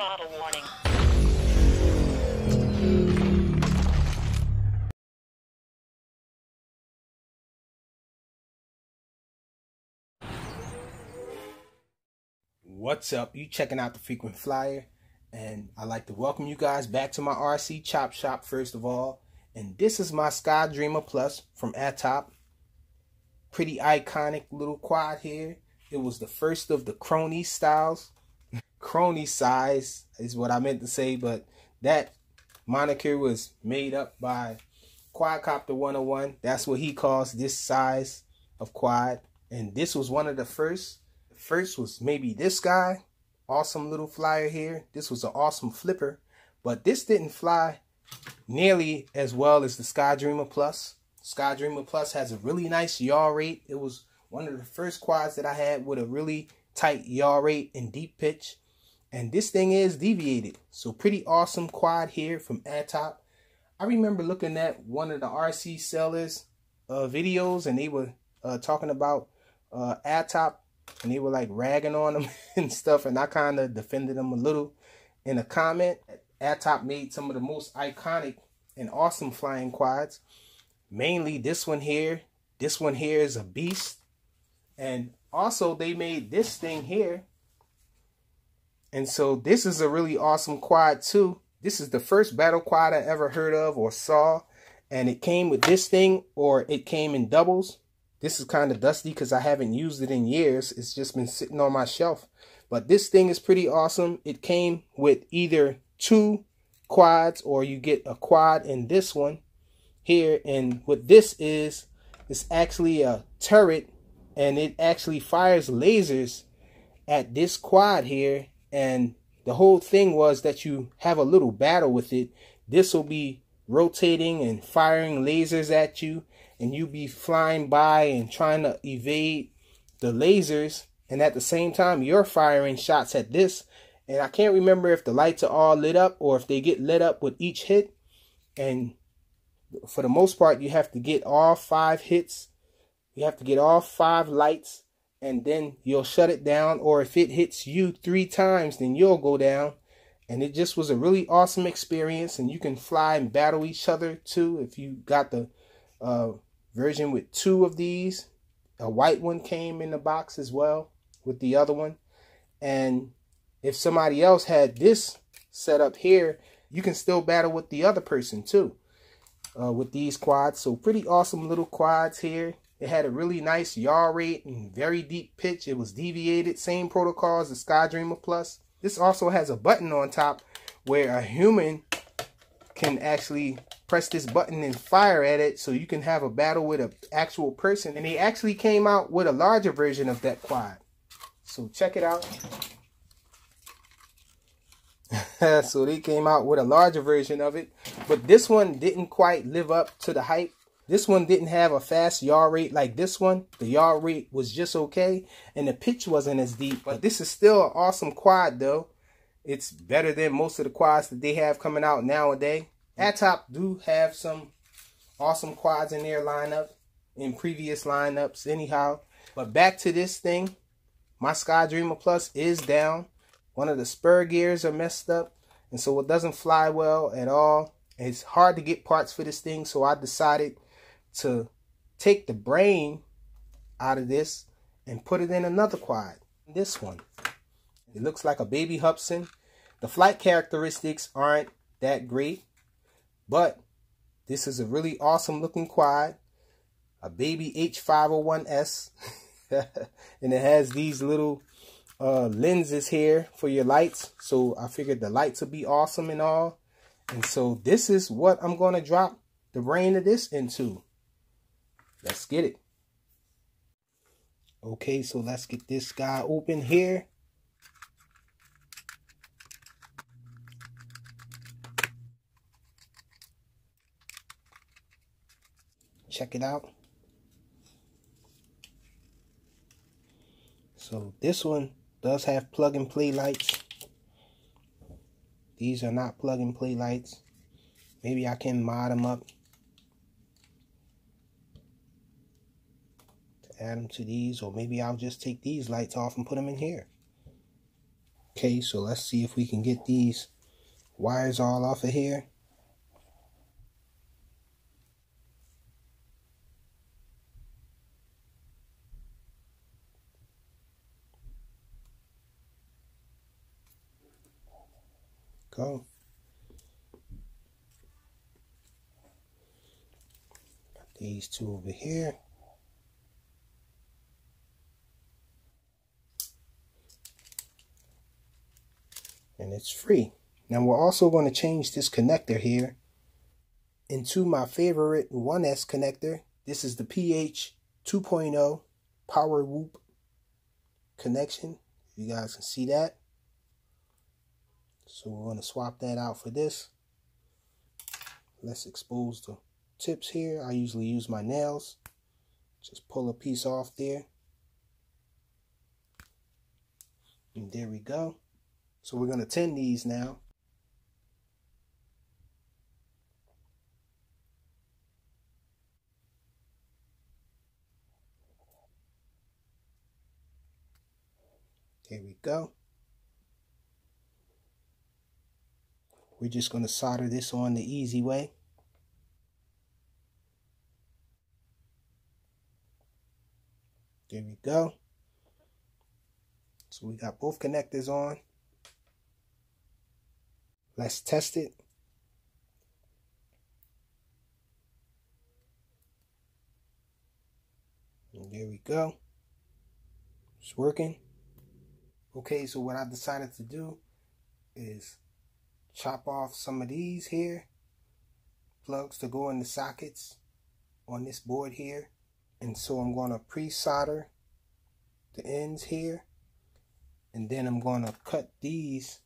Model warning. What's up? You checking out the Frequent Flyer, and I'd like to welcome you guys back to my RC Chop Shop first of all. And this is my Sky Dreamer Plus from Atop. Pretty iconic little quad here. It was the first of the crony styles. Crony size is what I meant to say, but that moniker was made up by Quadcopter 101. That's what he calls this size of quad. And this was one of the first. First was maybe this guy. Awesome little flyer here. This was an awesome flipper, but this didn't fly nearly as well as the Sky Dreamer Plus. Sky Dreamer Plus has a really nice yaw rate. It was one of the first quads that I had with a really tight yaw rate and deep pitch. And this thing is deviated. So pretty awesome quad here from Atop. I remember looking at one of the RC sellers videos, and they were talking about Atop, and they were like ragging on them and stuff, and I kind of defended them a little in a comment. Atop made some of the most iconic and awesome flying quads. Mainly this one here. This one here is a beast. And also they made this thing here. And so this is a really awesome quad too. This is the first battle quad I ever heard of or saw. And it came with this thing, or it came in doubles. This is kind of dusty because I haven't used it in years. It's just been sitting on my shelf. But this thing is pretty awesome. It came with either 2 quads, or you get a quad in this one here. And what this is, it's actually a turret, and it actually fires lasers at this quad here. And the whole thing was that you have a little battle with it. This will be rotating and firing lasers at you, and you be flying by and trying to evade the lasers, and at the same time you're firing shots at this. And I can't remember if the lights are all lit up or if they get lit up with each hit. And for the most part, you have to get all 5 hits. You have to get all 5 lights, and then you'll shut it down. Or if it hits you 3 times, then you'll go down. And it just was a really awesome experience. And you can fly and battle each other too if you got the version with 2 of these. A white one came in the box as well with the other one. And if somebody else had this set up here, you can still battle with the other person too with these quads. So pretty awesome little quads here. It had a really nice yaw rate and very deep pitch. It was deviated, same protocol as the Sky Dreamer Plus. This also has a button on top where a human can actually press this button and fire at it, so you can have a battle with an actual person. And they actually came out with a larger version of that quad. So check it out. So they came out with a larger version of it, but this one didn't quite live up to the hype. This one didn't have a fast yaw rate like this one. The yaw rate was just okay, and the pitch wasn't as deep. But this is still an awesome quad though. It's better than most of the quads that they have coming out nowadays. Atop do have some awesome quads in their lineup, in previous lineups anyhow. But back to this thing, my Sky Dreamer Plus is down. One of the spur gears are messed up, and so it doesn't fly well at all. It's hard to get parts for this thing, so I decided to take the brain out of this and put it in another quad. This one. It looks like a baby Hubsan. The flight characteristics aren't that great, but this is a really awesome looking quad. A baby H501S. And it has these little lenses here for your lights. So I figured the lights would be awesome and all. And so this is what I'm going to drop the brain of this into. Let's get it. Okay, so let's get this guy open here. Check it out. So this one does have plug and play lights. These are not plug and play lights. Maybe I can mod them up to add them to these, or maybe I'll just take these lights off and put them in here. Okay, so let's see if we can get these wires all off of here. Go. Got these two over here. And it's free. Now we're also going to change this connector here into my favorite 1S connector. This is the PH 2.0 power whoop connection. You guys can see that. So we're going to swap that out for this. Let's expose the tips here. I usually use my nails. Just pull a piece off there. And there we go. So we're going to tin these now. There we go. We're just going to solder this on the easy way. There we go. So we got both connectors on. Let's test it. And there we go. It's working. Okay, so what I decided to do is chop off some of these here plugs to go in the sockets on this board here. And so I'm going to pre-solder the ends here. And then I'm going to cut these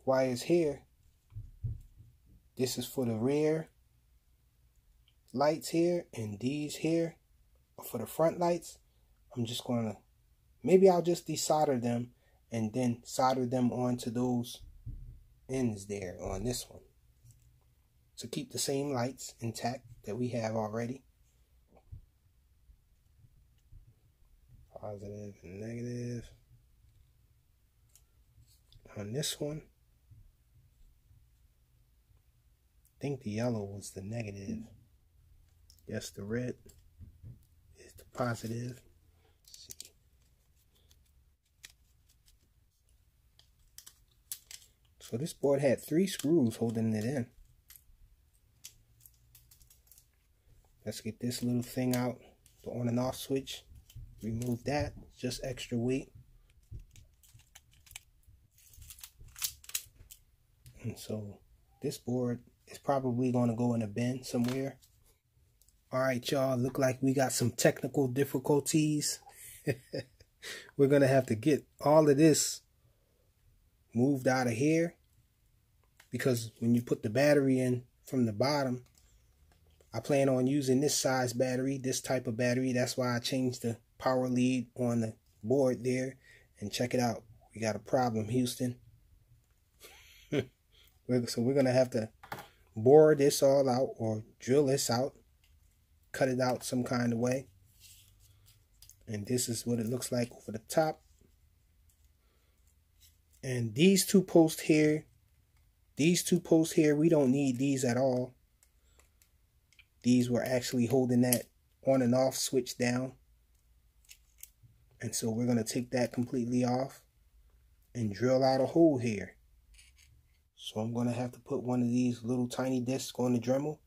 wires here. This is for the rear lights here, and these here are for the front lights. I'm just going to, maybe I'll just desolder them and then solder them onto those ends there on this one to keep the same lights intact that we have already. Positive and negative on this one. I think the yellow was the negative. Yes, the red is the positive. So this board had 3 screws holding it in. Let's get this little thing out, the on and off switch. Remove that, just extra weight. And so this board is probably going to go in a bin somewhere. Alright y'all, look like we got some technical difficulties. We're going to have to get all of this moved out of here, because when you put the battery in from the bottom, I plan on using this size battery, this type of battery. That's why I changed the power lead on the board there. And check it out, we got a problem, Houston. So we're going to have to bore this all out or drill this out, cut it out some kind of way. And this is what it looks like over the top. And these two posts here, we don't need these at all. These were actually holding that on and off switch down. And so we're going to take that completely off and drill out a hole here. So I'm going to have to put one of these little tiny discs on the Dremel.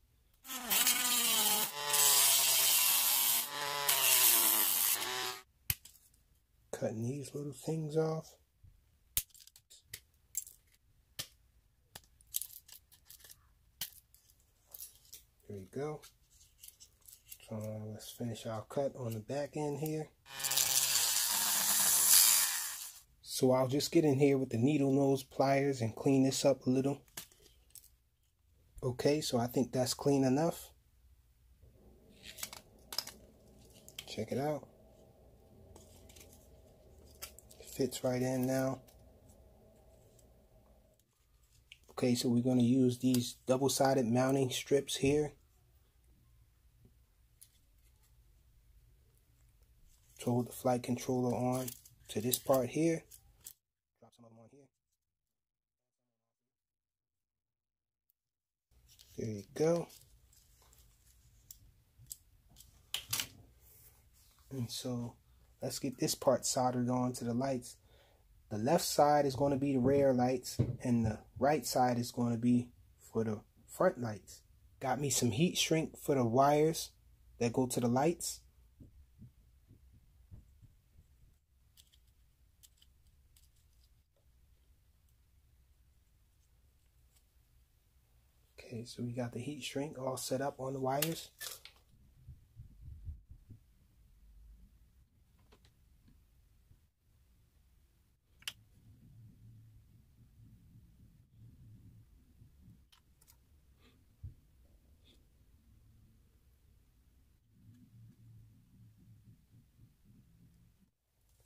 Cutting these little things off. There we go. So let's finish our cut on the back end here. So I'll just get in here with the needle nose pliers and clean this up a little. Okay, so I think that's clean enough. Check it out. It fits right in now. Okay, so we're going to use these double-sided mounting strips here to hold the flight controller on to this part here. There you go. And so let's get this part soldered on to the lights. The left side is going to be the rear lights, and the right side is going to be for the front lights. Got me some heat shrink for the wires that go to the lights. Okay, so we got the heat shrink all set up on the wires.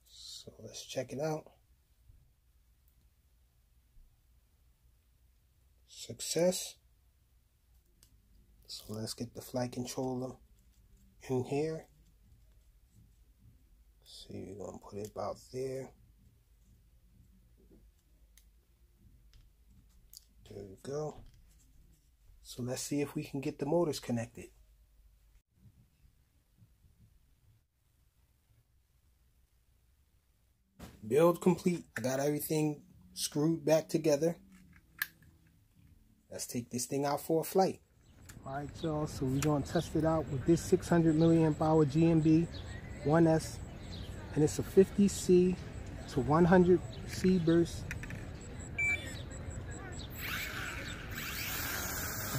So let's check it out. Success. So let's get the flight controller in here. So you're going to put it about there. There we go. So let's see if we can get the motors connected. Build complete. I got everything screwed back together. Let's take this thing out for a flight. Alright y'all, so we're going to test it out with this 600 milliamp hour GMB 1S, and it's a 50C to 100C burst.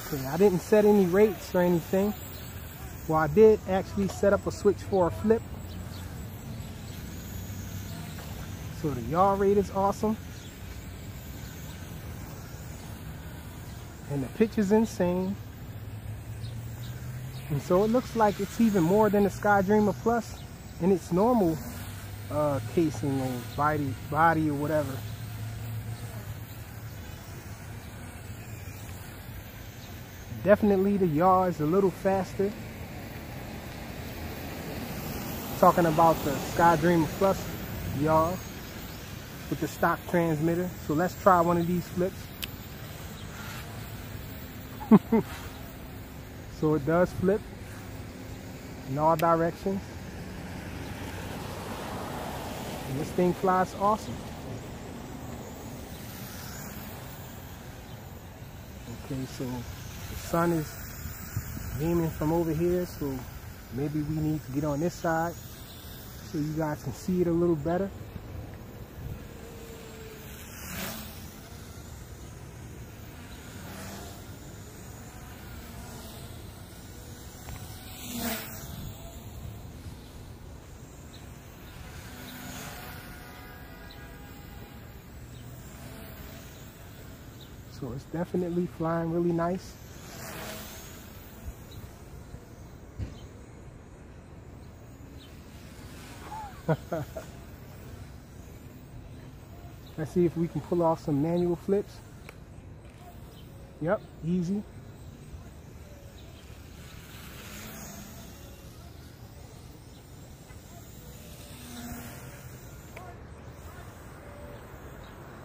Okay, I didn't set any rates or anything. Well, I did actually set up a switch for a flip. So the yaw rate is awesome. And the pitch is insane. And so it looks like it's even more than the Skydreamer Plus in its normal casing or body or whatever. Definitely the yaw is a little faster. Talking about the Skydreamer Plus yaw with the stock transmitter. So let's try one of these flips. So it does flip in all directions. And this thing flies awesome. Okay, so the sun is beaming from over here, so maybe we need to get on this side so you guys can see it a little better. So it's definitely flying really nice. Let's see if we can pull off some manual flips. Yep, easy.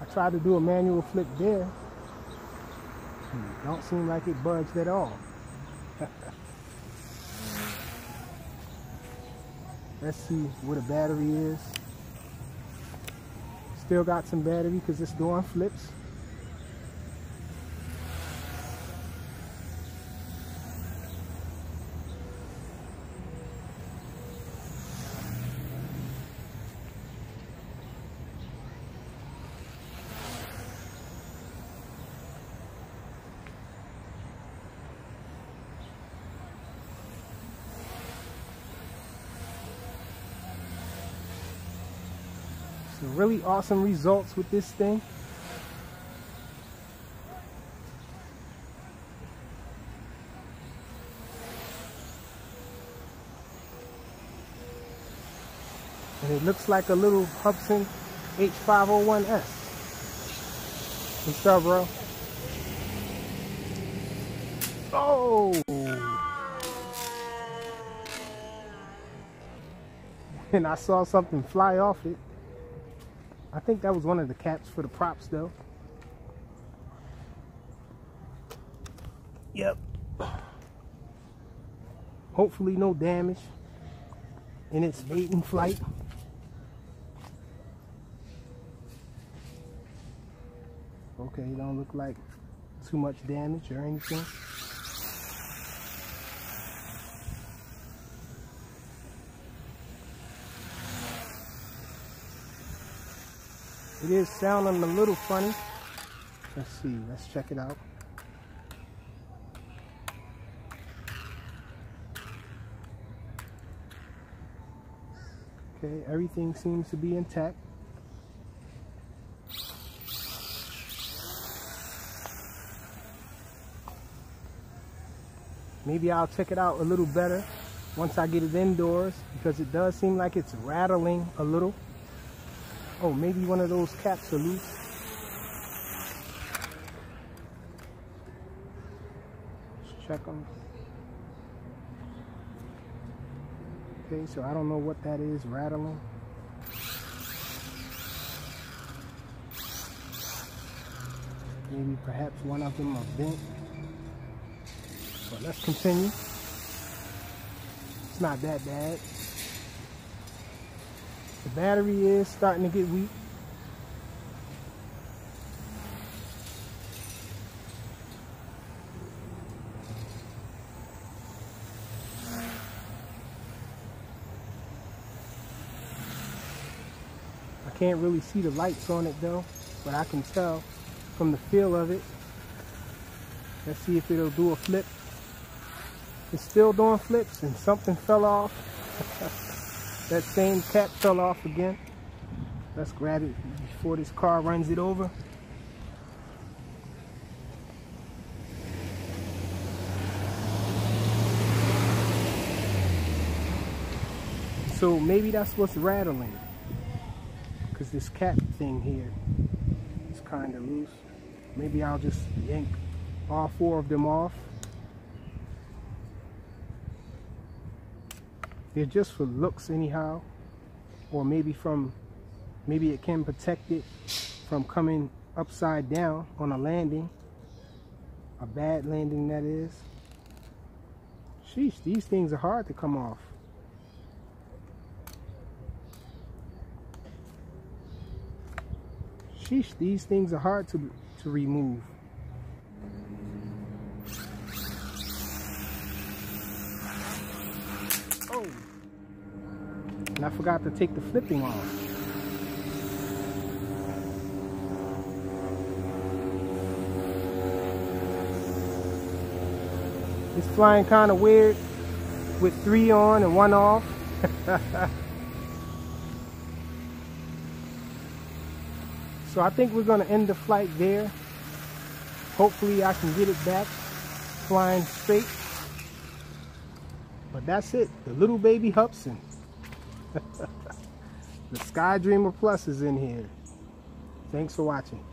I tried to do a manual flip there. Don't seem like it budged at all. Let's see where the battery is. Still got some battery because it's doing flips. Some really awesome results with this thing. And it looks like a little Hubsan H501S. What's up, bro? Oh! And I saw something fly off it. I think that was one of the caps for the props though. Yep. Hopefully no damage in its maiden flight. Okay, it don't look like too much damage or anything. It is sounding a little funny. Let's see, let's check it out. Okay, everything seems to be intact. Maybe I'll check it out a little better once I get it indoors, because it does seem like it's rattling a little. Oh, maybe one of those caps are loose. Let's check them. Okay, so I don't know what that is rattling. Maybe perhaps one of them are bent. But let's continue. It's not that bad. The battery is starting to get weak. I can't really see the lights on it though, but I can tell from the feel of it. Let's see if it'll do a flip. It's still doing flips, and something fell off. That same cap fell off again. Let's grab it before this car runs it over. So maybe that's what's rattling, because this cap thing here is kind of loose. Maybe I'll just yank all four of them off. They're just for looks anyhow, or maybe it can protect it from coming upside down on a landing, a bad landing that is. Sheesh, these things are hard to come off. Sheesh, these things are hard to remove. Oh, and I forgot to take the flipping off. It's flying kind of weird with 3 on and 1 off. So I think we're going to end the flight there. Hopefully I can get it back flying straight. But that's it. The little baby Hubsan. The Sky Dreamer Plus is in here. Thanks for watching.